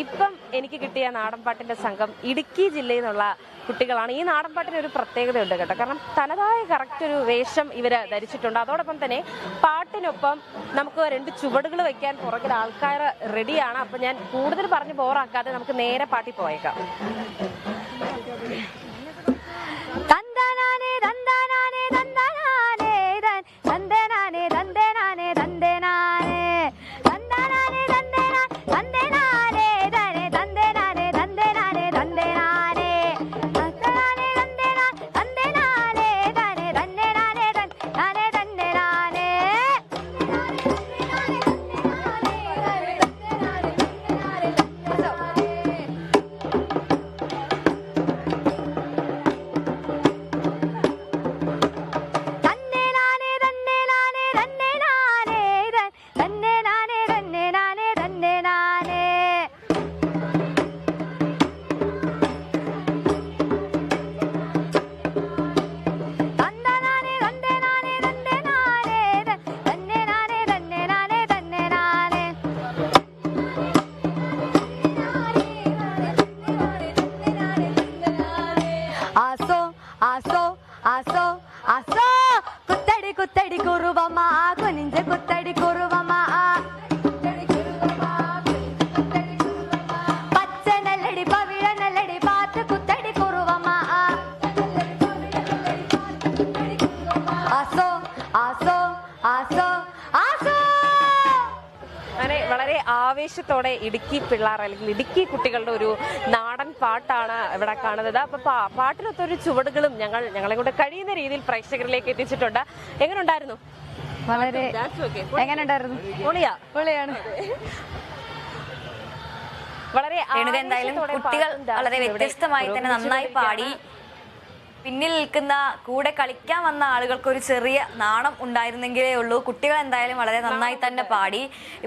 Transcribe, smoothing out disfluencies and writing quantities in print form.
ഇപ്പം എനിക്ക് കിട്ടിയ നാടൻപാട്ടിന്റെ സംഘം ഇടുക്കി ജില്ലയിൽ നിന്നുള്ള കുട്ടികളാണ്. ഈ നാടൻപാട്ടിന് ഒരു പ്രത്യേകതയുണ്ട് കേട്ടോ. കാരണം തനതായ കറക്റ്റ് ഒരു വേഷം ഇവര് ധരിച്ചിട്ടുണ്ട്. അതോടൊപ്പം തന്നെ പാട്ടിനൊപ്പം നമുക്ക് രണ്ട് ചുവടുകൾ വെക്കാൻ പുറകിൽ ആൾക്കാർ റെഡിയാണ്. അപ്പൊ ഞാൻ കൂടുതൽ പറഞ്ഞ് ബോറാക്കാതെ നമുക്ക് നേരെ പാട്ടി പോയേക്കാം. ఆసో ఆసో కుత్తడి కుత్తడి కురువమా కొనింజ కుత్తడి కురువమా పచ్చ నల్లడి పవిళ నల్లడి పాత కుత్తడి కురువమా ఆసో ఆసో ఆసో ఆసോ. അങ്ങനെ വളരെ ആവേശത്തോടെ ഇടുക്കി പിള്ളേർ അല്ലെങ്കിൽ ഇടുക്കി കുട്ടികളുടെ ഒരു നാടൻ പാട്ടാണ് ഇവിടെ കാണുന്നത്. അപ്പൊ പാട്ടിനൊത്തൊരു ചുവടുകളും ഞങ്ങളെ കൊണ്ട് കഴിയുന്ന രീതിയിൽ പ്രേക്ഷകരിലേക്ക് എത്തിച്ചിട്ടുണ്ട്. എങ്ങനെ ഉണ്ടായിരുന്നു? വളരെ എങ്ങനെ ഉണ്ടായിരുന്നു? പൊളിയാണ്. വളരെ എന്തായാലും കുട്ടികൾ വളരെ വ്യത്യസ്തമായി തന്നെ നന്നായി പാടി. പിന്നിൽ നിൽക്കുന്ന കൂടെ കളിക്കാൻ വന്ന ആളുകൾക്ക് ഒരു ചെറിയ നാണം ഉണ്ടായിരുന്നെങ്കിലേ ഉള്ളൂ. കുട്ടികൾ എന്തായാലും വളരെ നന്നായി തന്നെ പാടി.